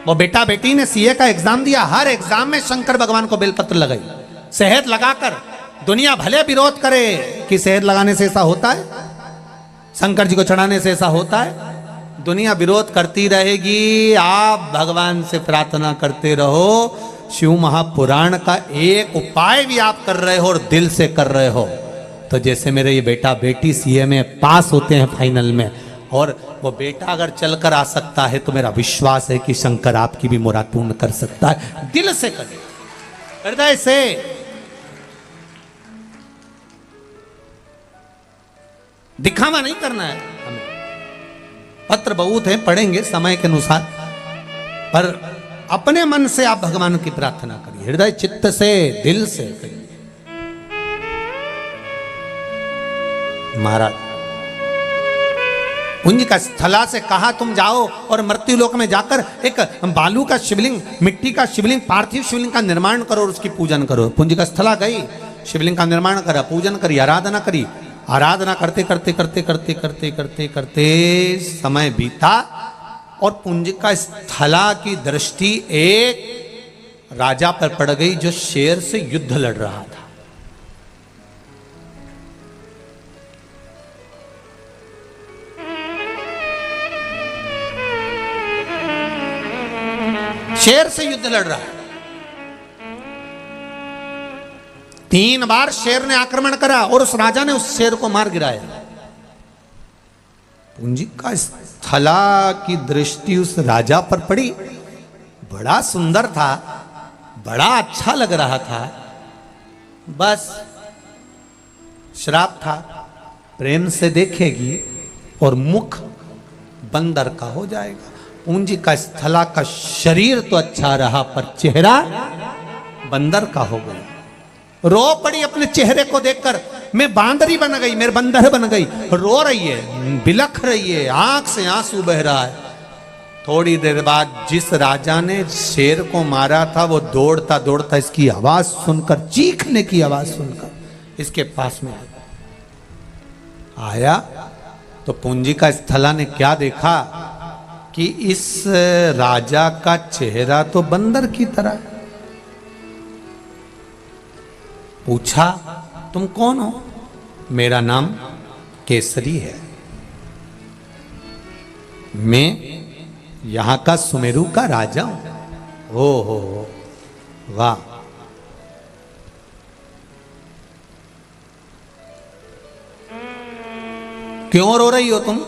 वो बेटा बेटी ने सीए का एग्जाम दिया, हर एग्जाम में शंकर भगवान को बेलपत्र लगाई, शहद लगाकर। दुनिया भले विरोध करे कि शहद लगाने से ऐसा होता है, शंकर जी को चढ़ाने से ऐसा होता है, दुनिया विरोध करती रहेगी। आप भगवान से प्रार्थना करते रहो। शिव महापुराण का एक उपाय भी आप कर रहे हो और दिल से कर रहे हो, तो जैसे मेरे ये बेटा बेटी सीए में पास होते हैं फाइनल में, और वो बेटा अगर चलकर आ सकता है तो मेरा विश्वास है कि शंकर आपकी भी मुराद पूर्ण कर सकता है। दिल से करें, हृदय से। दिखावा नहीं करना है हमें। पत्र बहुत है, पढ़ेंगे समय के अनुसार, पर अपने मन से आप भगवान की प्रार्थना करिए, हृदय चित्त से, दिल से करिए। महाराज पुंज का स्थला से कहा तुम जाओ और मृत्यु लोक में जाकर एक बालू का शिवलिंग, मिट्टी का शिवलिंग, पार्थिव शिवलिंग का निर्माण करो और उसकी पूजन करो। पुंज का स्थला गई, शिवलिंग का निर्माण करा, पूजन करी, आराधना करी। आराधना करते करते करते करते करते करते करते समय बीता और पुंज का स्थला की दृष्टि एक राजा पर पड़ गई जो शेर से युद्ध लड़ रहा था। शेर से युद्ध लड़ रहा है। 3 बार शेर ने आक्रमण करा और उस राजा ने उस शेर को मार गिराया। पुंज का स्थला की दृष्टि उस राजा पर पड़ी, बड़ा सुंदर था, बड़ा अच्छा लग रहा था, बस श्राप था, प्रेम से देखेगी और मुख बंदर का हो जाएगा। पुंज का स्थला का शरीर तो अच्छा रहा पर चेहरा बंदर का हो गया। रो पड़ी अपने चेहरे को देखकर, मैं बांदरी बन गई, मेरे बंदर बन गई। रो रही है, बिलख रही है, आंख से आंसू बह रहा है। थोड़ी देर बाद जिस राजा ने शेर को मारा था वो दौड़ता दौड़ता इसकी आवाज सुनकर, चीखने की आवाज सुनकर इसके पास में आया तो पुंज का स्थला ने क्या देखा कि इस राजा का चेहरा तो बंदर की तरह। पूछा तुम कौन हो? मेरा नाम केसरी है, मैं यहां का सुमेरु का राजा हूं। हो वाह, क्यों रो रही हो तुम?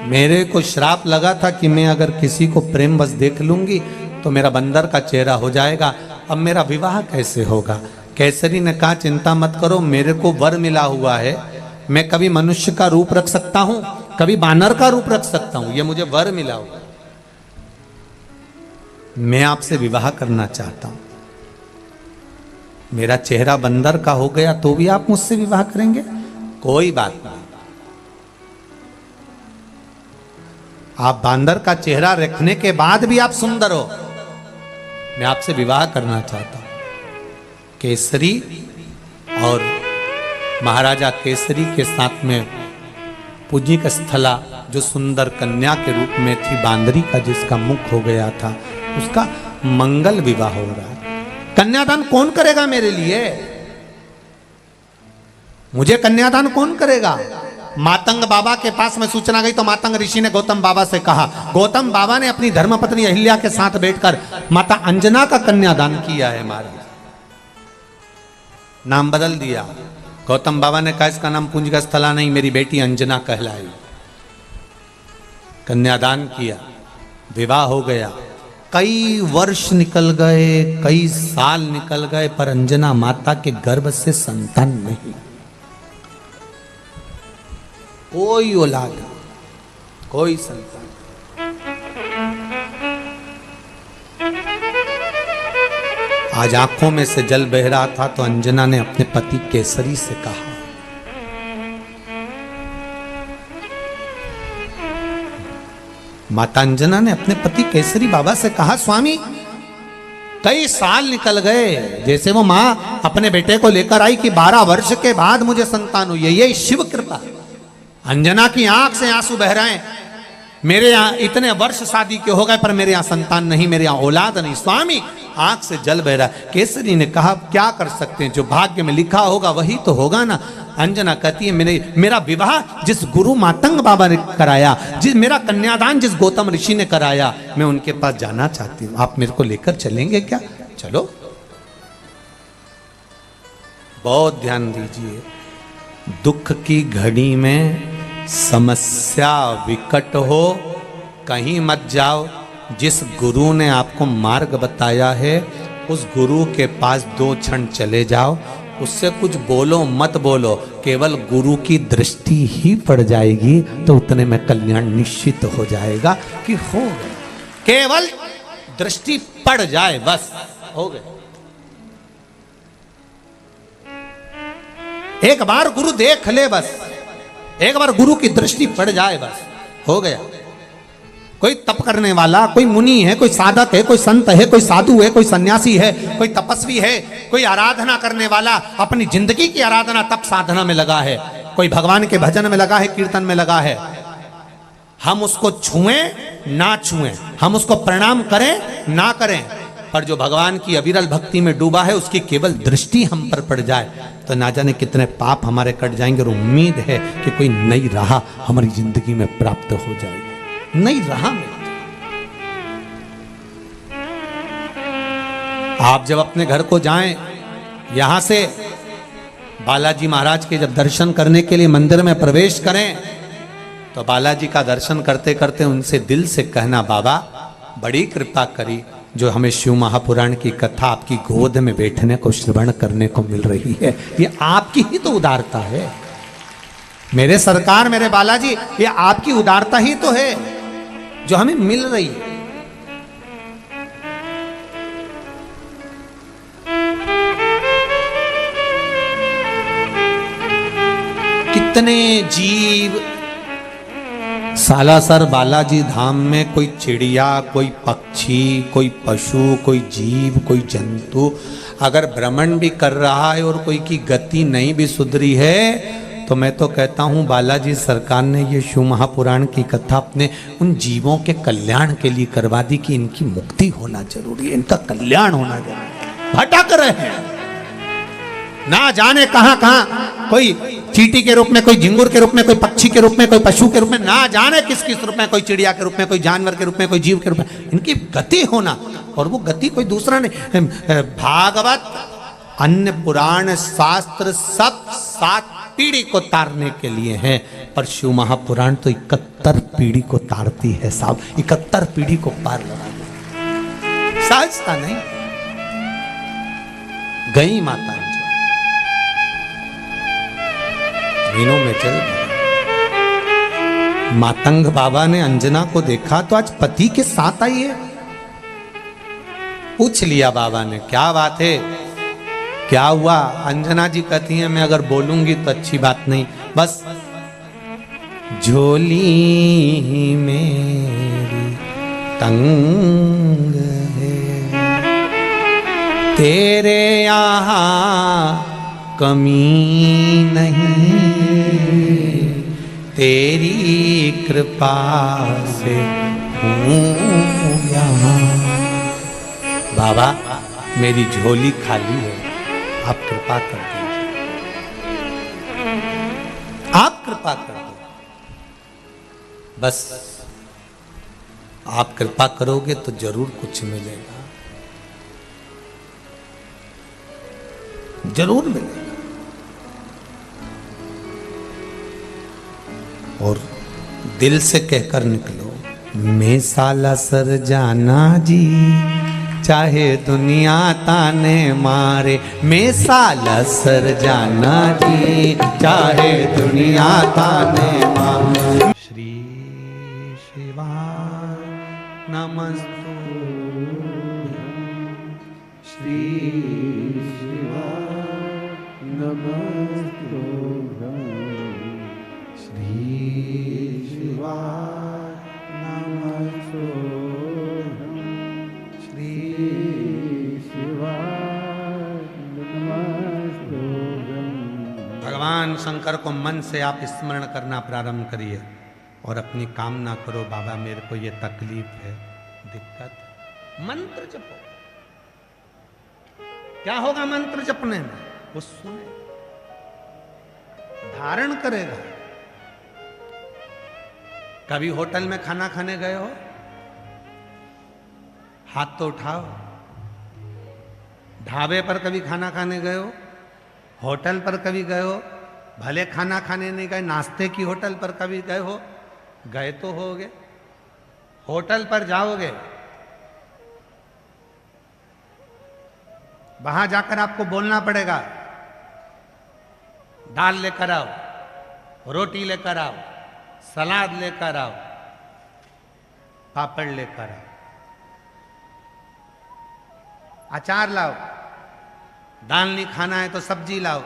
मेरे को श्राप लगा था कि मैं अगर किसी को प्रेम बस देख लूंगी तो मेरा बंदर का चेहरा हो जाएगा, अब मेरा विवाह कैसे होगा? केसरी ने कहा चिंता मत करो, मेरे को वर मिला हुआ है, मैं कभी मनुष्य का रूप रख सकता हूं, कभी बानर का रूप रख सकता हूं, ये मुझे वर मिला हुआ है। मैं आपसे विवाह करना चाहता हूं। मेरा चेहरा बंदर का हो गया तो भी आप मुझसे विवाह करेंगे? कोई बात नहीं, आप बांदर का चेहरा रखने के बाद भी आप सुंदर हो, मैं आपसे विवाह करना चाहता हूं। केसरी और महाराजा केसरी के साथ में पुंज का स्थला जो सुंदर कन्या के रूप में थी, बांदरी का जिसका मुख हो गया था, उसका मंगल विवाह हो रहा है। कन्यादान कौन करेगा मेरे लिए? मुझे कन्यादान कौन करेगा? मातंग बाबा के पास में सूचना गई तो मातंग ऋषि ने गौतम बाबा से कहा। गौतम बाबा ने अपनी धर्मपत्नी अहिल्या के साथ बैठकर माता अंजना का कन्यादान किया है। महाराज नाम बदल दिया। गौतम बाबा ने कहा इसका नाम पुंज का स्थला नहीं, मेरी बेटी अंजना कहलाई। कन्यादान किया, विवाह हो गया। कई वर्ष निकल गए, कई साल निकल गए, पर अंजना माता के गर्भ से संतान नहीं, कोई औलाद, कोई संतान। आज आंखों में से जल बह रहा था तो अंजना ने अपने पति केसरी से कहा, माता अंजना ने अपने पति केसरी बाबा से कहा, स्वामी कई साल निकल गए, जैसे वो मां अपने बेटे को लेकर आई कि 12 वर्ष के बाद मुझे संतान हुई है, ये शिव कृपा। अंजना की आंख से आंसू बह रहे हैं। मेरे यहाँ इतने वर्ष शादी के हो गए पर मेरे यहाँ संतान नहीं, मेरे यहाँ औलाद नहीं। स्वामी आंख से जल बह रहा। केसरी ने कहा क्या कर सकते हैं, जो भाग्य में लिखा होगा वही तो होगा ना। अंजना कहती है मेरा विवाह जिस गुरु मातंग बाबा ने कराया, मेरा कन्यादान जिस गौतम ऋषि ने कराया, मैं उनके पास जाना चाहती हूँ। आप मेरे को लेकर चलेंगे क्या? चलो। बहुत ध्यान दीजिए, दुख की घड़ी में समस्या विकट हो कहीं मत जाओ। जिस गुरु ने आपको मार्ग बताया है उस गुरु के पास 2 क्षण चले जाओ, उससे कुछ बोलो मत बोलो, केवल गुरु की दृष्टि ही पड़ जाएगी तो उतने में कल्याण निश्चित हो जाएगा कि हो गए। केवल दृष्टि पड़ जाए बस हो गए। एक बार गुरु देख ले बस, एक बार गुरु की दृष्टि पड़ जाए बस हो गया। कोई तप करने वाला, कोई मुनि है, कोई साधक है, कोई संत है, कोई साधु है, कोई सन्यासी है, कोई तपस्वी है, कोई आराधना करने वाला अपनी जिंदगी की आराधना तप साधना में लगा है, कोई भगवान के भजन में लगा है, कीर्तन में लगा है। हम उसको छुएं ना छुएं, हम उसको प्रणाम करें ना करें, पर जो भगवान की अविरल भक्ति में डूबा है उसकी केवल दृष्टि हम पर पड़ जाए तो ना जाने कितने पाप हमारे कट जाएंगे। और उम्मीद है कि कोई नई राह हमारी जिंदगी में प्राप्त हो जाएगी, नई राह में। आप जब अपने घर को जाएं, यहां से बालाजी महाराज के जब दर्शन करने के लिए मंदिर में प्रवेश करें तो बालाजी का दर्शन करते करते उनसे दिल से कहना, बाबा बड़ी कृपा करी जो हमें शिव महापुराण की कथा आपकी गोद में बैठने को श्रवण करने को मिल रही है। ये आपकी ही तो उदारता है मेरे सरकार, मेरे बालाजी, ये आपकी उदारता ही तो है जो हमें मिल रही है। कितने जीव सालासर बालाजी धाम में, कोई चिड़िया, कोई पक्षी, कोई पशु, कोई जीव, कोई जंतु अगर भ्रमण भी कर रहा है और कोई की गति नहीं भी सुधरी है तो मैं तो कहता हूँ बालाजी सरकार ने ये शिव महापुराण की कथा अपने उन जीवों के कल्याण के लिए करवा दी कि इनकी मुक्ति होना जरूरी है, इनका कल्याण होना जरूरी है। भटक रहे हैं ना जाने कहां कहां, कोई चींटी के रूप में, कोई झिंगुर के रूप में, कोई पक्षी के रूप में, कोई पशु के रूप में, ना जाने किस किस रूप में, कोई चिड़िया के रूप में, कोई जानवर के रूप में, कोई जीव के रूप में, इनकी गति होना। और वो गति कोई दूसरा नहीं, भागवत, अन्य पुराण, शास्त्र सब 7 पीढ़ी को तारने के लिए है, पर शिव महापुराण तो 71 पीढ़ी को तारती है साहब, 71 पीढ़ी को पार लगा। सहजता नहीं गई माता मीनों में चल। मातंग बाबा ने अंजना को देखा तो आज पति के साथ आई है। पूछ लिया बाबा ने, क्या बात है, क्या हुआ? अंजना जी कहती हैं मैं अगर बोलूंगी तो अच्छी बात नहीं, बस झोली मेरी तंग है, तेरे यहाँ कमी नहीं, तेरी कृपा से हूँ यहाँ। बाबा मेरी झोली खाली है, आप कृपा कर दीजिए, आप कृपा कर दो, बस आप कृपा करोगे तो जरूर कुछ मिलेगा, जरूर मिलेगा। और दिल से कहकर निकलो, मैं सालासर जाना जी चाहे दुनिया ताने मारे, मैं सालासर जाना जी चाहे दुनिया ताने मारे। श्री शिवाय नमस्तुभ्यं, श्री शिवाय नमस्तुभ्यं, श्री शिवाय नमस्तुभ्यं, श्री शिवाय नमस्तुभ्यं। भगवान शंकर को मन से आप स्मरण करना प्रारंभ करिए। और अपनी कामना करो, बाबा मेरे को ये तकलीफ है, दिक्कत। मंत्र जपो। क्या होगा मंत्र जपने में? वो सुने, धारण करेगा। कभी होटल में खाना खाने गए हो? हाथ तो उठाओ। ढाबे पर कभी खाना खाने गए हो? होटल पर कभी गए हो? भले खाना खाने नहीं गए, नाश्ते की होटल पर कभी गए हो? गए तो होगे। होटल पर जाओगे, वहां जाकर आपको बोलना पड़ेगा, दाल लेकर आओ, रोटी लेकर आओ, सलाद लेकर आओ, पापड़ लेकर आओ, अचार लाओ, दाल नहीं खाना है तो सब्जी लाओ।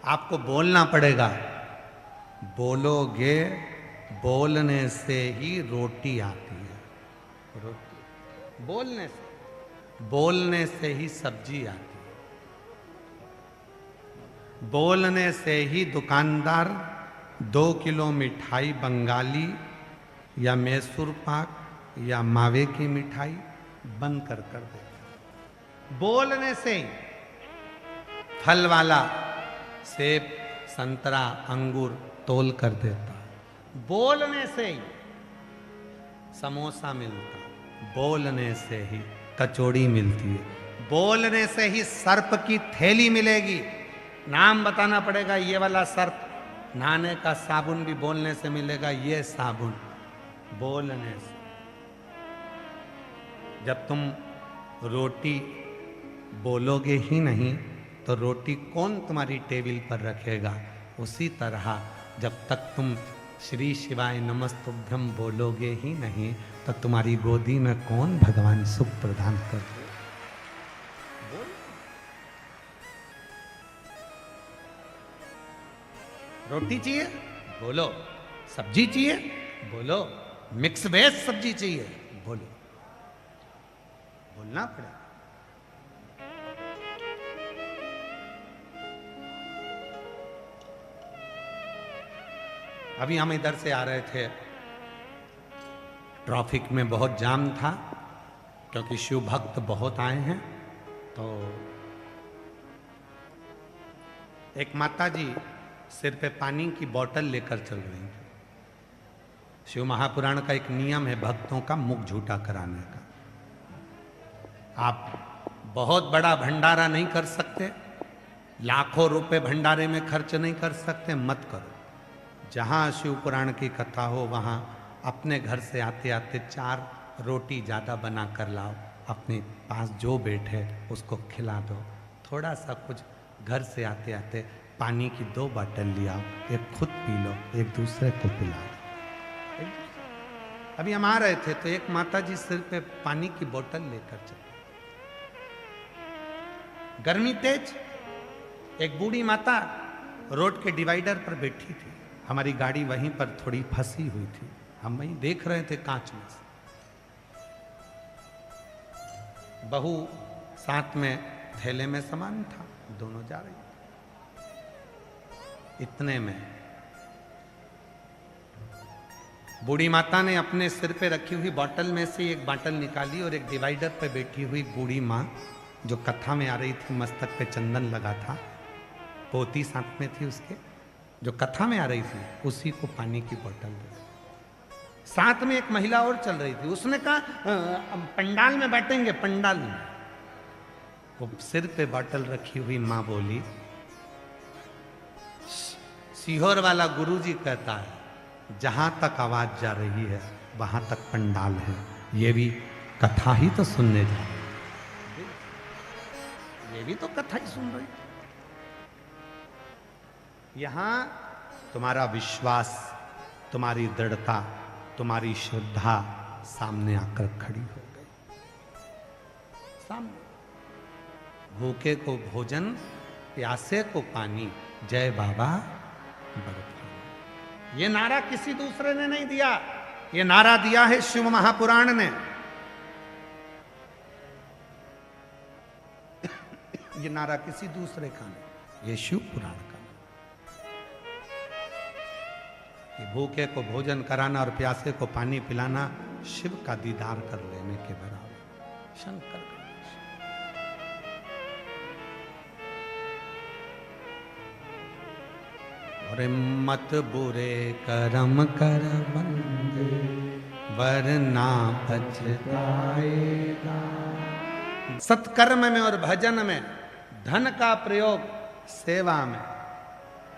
आपको बोलना पड़ेगा। बोलोगे, बोलने से ही रोटी आती है। रोटी बोलने से ही सब्जी आती है। बोलने से ही दुकानदार 2 किलो मिठाई बंगाली या मैसूर पाक या मावे की मिठाई बंद कर देता। बोलने से ही फल वाला सेब, संतरा, अंगूर तोल कर देता। बोलने से ही समोसा मिलता, बोलने से ही कचौड़ी मिलती है, बोलने से ही सर्प की थैली मिलेगी। नाम बताना पड़ेगा, ये वाला सर्प। नहाने का साबुन भी बोलने से मिलेगा, ये साबुन। बोलने से। जब तुम रोटी बोलोगे ही नहीं तो रोटी कौन तुम्हारी टेबल पर रखेगा? उसी तरह जब तक तुम श्री शिवाय नमस्तुभ्यम बोलोगे ही नहीं तो तुम्हारी गोदी में कौन भगवान सुख प्रदान कर दे? रोटी चाहिए? बोलो। सब्जी चाहिए? बोलो। मिक्स वेज सब्जी चाहिए? बोलो। बोलना पड़ेगा। अभी हम इधर से आ रहे थे, ट्रैफिक में बहुत जाम था क्योंकि शिव भक्त बहुत आए हैं। तो एक माता जी सिर पे पानी की बोतल लेकर चल रही थी। शिव महापुराण का एक नियम है भक्तों का मुख झूठा कराने का। आप बहुत बड़ा भंडारा नहीं कर सकते, लाखों रुपए भंडारे में खर्च नहीं कर सकते, मत करो। जहाँ शिव पुराण की कथा हो वहाँ अपने घर से आते आते 4 रोटी ज़्यादा बना कर लाओ, अपने पास जो बैठे उसको खिला दो। थोड़ा सा कुछ घर से आते आते पानी की 2 बोतल ले आओ, एक खुद पी लो, एक दूसरे को पिलाओ। अभी हम आ रहे थे तो एक माता जी सिर पे पानी की बोतल लेकर चले। गर्मी तेज, एक बूढ़ी माता रोड के डिवाइडर पर बैठी थी। हमारी गाड़ी वहीं पर थोड़ी फंसी हुई थी, हम वहीं देख रहे थे कांच में से। बहू साथ में थैले में सामान था, दोनों जा रही। इतने में बूढ़ी माता ने अपने सिर पे रखी हुई बोतल में से एक बोतल निकाली और एक डिवाइडर पे बैठी हुई बूढ़ी माँ जो कथा में आ रही थी, मस्तक पे चंदन लगा था, पोती साथ में थी उसके, जो कथा में आ रही थी, उसी को पानी की बोतल दे। साथ में एक महिला और चल रही थी, उसने कहा पंडाल में बैठेंगे, पंडाल में। वो सिर पे बोतल रखी हुई माँ बोली, सीहोर वाला गुरुजी कहता है जहां तक आवाज जा रही है वहां तक पंडाल है। ये भी कथा ही तो सुनने जा रही है, ये भी तो कथा ही सुन रही है। यहां तुम्हारा विश्वास, तुम्हारी दृढ़ता, तुम्हारी श्रद्धा सामने आकर खड़ी हो गई। सामने भूखे को भोजन, प्यासे को पानी, जय बाबा बर्फानी। ये नारा किसी दूसरे ने नहीं दिया, ये नारा दिया है शिव महापुराण ने। ये नारा किसी दूसरे का नहीं, ये शिव पुराण का। कि भूखे को भोजन कराना और प्यासे को पानी पिलाना शिव का दीदार कर लेने के बराबर। शंकर और मत बुरे कर्म कर बंदे वरना पछताएगा। सत्कर्म में और भजन में धन का प्रयोग सेवा में।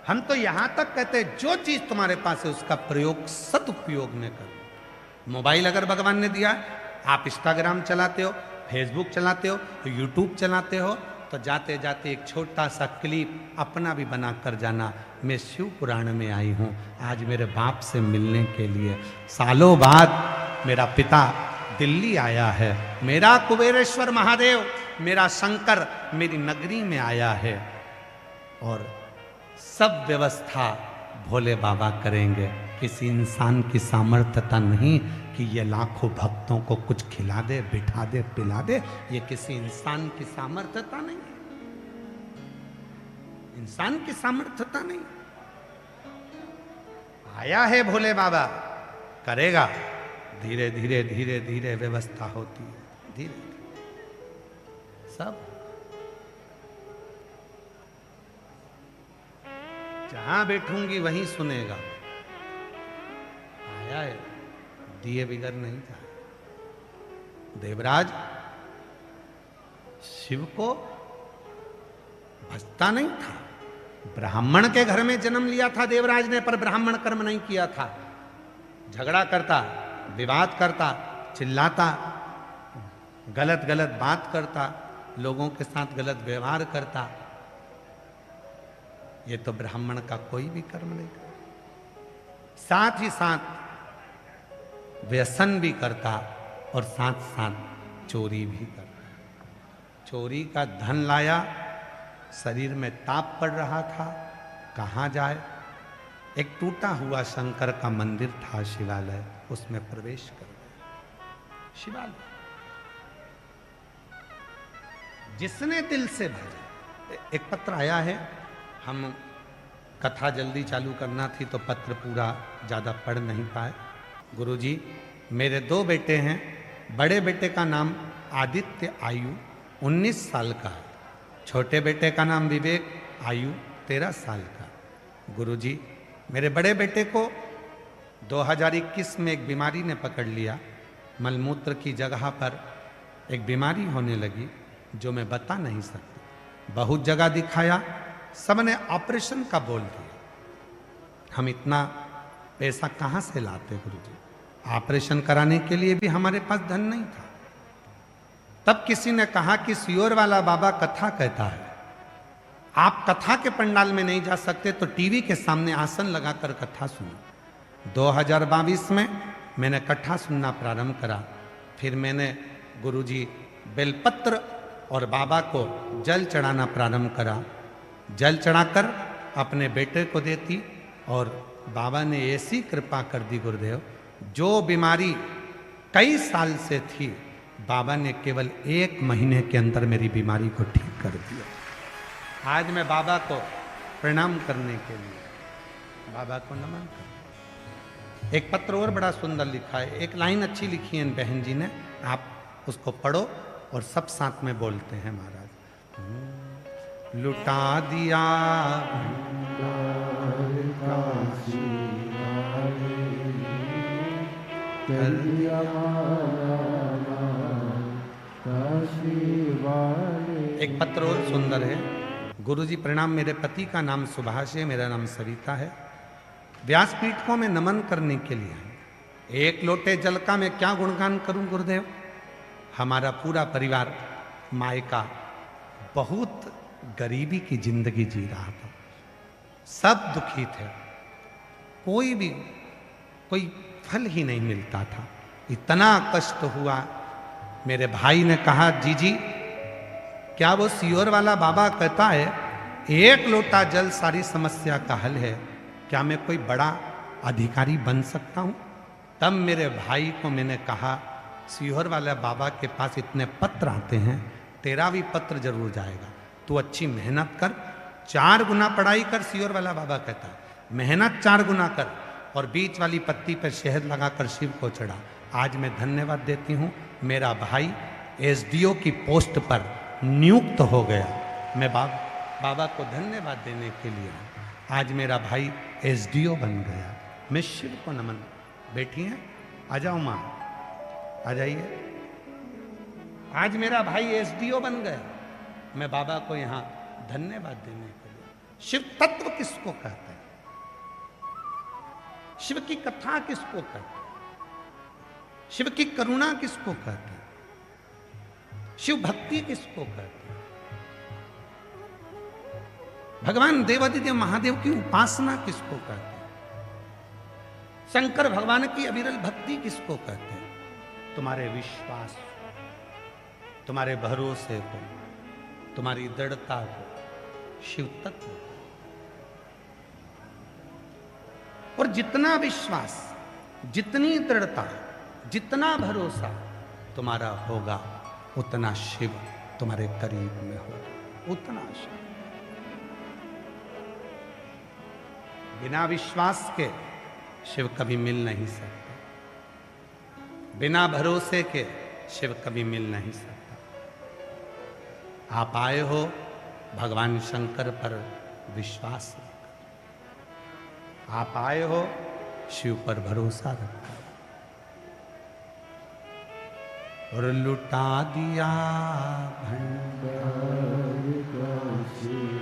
हम तो यहां तक कहते हैं जो चीज तुम्हारे पास है उसका प्रयोग सदुपयोग में करो। मोबाइल अगर भगवान ने दिया, आप इंस्टाग्राम चलाते हो, फेसबुक चलाते हो, यूट्यूब चलाते हो, तो जाते जाते एक छोटा सा क्लिप अपना भी बना कर जाना, मैं शिव पुराण में आई हूँ आज मेरे बाप से मिलने के लिए। सालों बाद मेरा पिता दिल्ली आया है, मेरा कुबेरेश्वर महादेव, मेरा शंकर मेरी नगरी में आया है, और सब व्यवस्था भोले बाबा करेंगे। किसी इंसान की सामर्थ्यता नहीं कि ये लाखों भक्तों को कुछ खिला दे, बिठा दे, पिला दे। ये किसी इंसान की सामर्थ्यता नहीं है, इंसान की सामर्थ्यता नहीं। आया है भोले बाबा, करेगा। धीरे धीरे धीरे धीरे व्यवस्था होती है, धीरे सब। जहां बैठूंगी वहीं सुनेगा। आया है, दिए बिगर नहीं था। देवराज शिव को भजता नहीं था। ब्राह्मण के घर में जन्म लिया था देवराज ने, पर ब्राह्मण कर्म नहीं किया था। झगड़ा करता, विवाद करता, चिल्लाता, गलत गलत बात करता, लोगों के साथ गलत व्यवहार करता। ये तो ब्राह्मण का कोई भी कर्म नहीं करता। साथ ही साथ व्यसन भी करता और साथ साथ चोरी भी करता। चोरी का धन लाया, शरीर में ताप पड़ रहा था, कहाँ जाए। एक टूटा हुआ शंकर का मंदिर था, शिवालय, उसमें प्रवेश कर गया। शिवालय जिसने दिल से भजा। एक पत्र आया है, हम कथा जल्दी चालू करना थी तो पत्र पूरा ज़्यादा पढ़ नहीं पाए। गुरुजी, मेरे 2 बेटे हैं। बड़े बेटे का नाम आदित्य, आयु 19 साल का है। छोटे बेटे का नाम विवेक, आयु 13 साल का। गुरुजी, मेरे बड़े बेटे को 2021 में एक बीमारी ने पकड़ लिया। मलमूत्र की जगह पर एक बीमारी होने लगी जो मैं बता नहीं सकती। बहुत जगह दिखाया, सबने ऑपरेशन का बोल दिया। हम इतना पैसा कहाँ से लाते गुरुजी? ऑपरेशन कराने के लिए भी हमारे पास धन नहीं था। तब किसी ने कहा कि सियोर वाला बाबा कथा कहता है, आप कथा के पंडाल में नहीं जा सकते तो टीवी के सामने आसन लगाकर कथा सुनो। 2022 में मैंने कथा सुनना प्रारंभ करा। फिर मैंने गुरुजी बेलपत्र और बाबा को जल चढ़ाना प्रारंभ करा। जल चढ़ाकर अपने बेटे को देती और बाबा ने ऐसी कृपा कर दी गुरुदेव, जो बीमारी कई साल से थी बाबा ने केवल 1 महीने के अंदर मेरी बीमारी को ठीक कर दिया। आज मैं बाबा को प्रणाम करने के लिए बाबा को नमन कर। एक पत्र और बड़ा सुंदर लिखा है, एक लाइन अच्छी लिखी है बहन जी ने, आप उसको पढ़ो और सब साथ में बोलते हैं। महाराज, लुटा दिया एक पत्र और सुंदर है। गुरुजी प्रणाम, मेरे पति का नाम सुभाष है, मेरा नाम सविता है। व्यासपीठ को मैं नमन करने के लिए हूं। 1 लोटे जल का मैं क्या गुणगान करूं गुरुदेव। हमारा पूरा परिवार मायका बहुत गरीबी की जिंदगी जी रहा था, सब दुखी थे, कोई फल ही नहीं मिलता था, इतना कष्ट हुआ। मेरे भाई ने कहा, जीजी क्या वो सियोर वाला बाबा कहता है 1 लोटा जल सारी समस्या का हल है, क्या मैं कोई बड़ा अधिकारी बन सकता हूं? तब मेरे भाई को मैंने कहा, सियोर वाले बाबा के पास इतने पत्र आते हैं, तेरा भी पत्र जरूर जाएगा, तू अच्छी मेहनत कर, 4 गुना पढ़ाई कर। सियोर वाला बाबा कहता है मेहनत 4 गुना कर, और बीच वाली पत्ती पर शहद लगाकर शिव को चढ़ा। आज मैं धन्यवाद देती हूँ, मेरा भाई एसडीओ की पोस्ट पर नियुक्त हो गया। मैं बाबा को धन्यवाद देने के लिए आज मेरा भाई एसडीओ बन गया। मैं शिव को नमन। बैठी हैं, आ जाओ माँ, आ जाइए। आज मेरा भाई एसडीओ बन गया। मैं बाबा को यहाँ धन्यवाद देने के लिए। शिव तत्व किसको कहते हैं? शिव की कथा किसको कहते हैं? शिव की करुणा किसको कहते हैं? शिव भक्ति किसको कहते हैं? भगवान देवादिदेव महादेव की उपासना किसको कहते हैं? शंकर भगवान की अविरल भक्ति किसको कहते हैं? तुम्हारे विश्वास, तुम्हारे भरोसे को, तुम्हारी दृढ़ता को शिव तत्व। और जितना विश्वास, जितनी दृढ़ता, जितना भरोसा तुम्हारा होगा, उतना शिव तुम्हारे करीब में होगा, उतना शिव। बिना विश्वास के शिव कभी मिल नहीं सकता, बिना भरोसे के शिव कभी मिल नहीं सकता। आप आए हो भगवान शंकर पर विश्वास रखकर, आप आए हो शिव पर भरोसा रखकर, और लुटा दिया भंडार का शिव।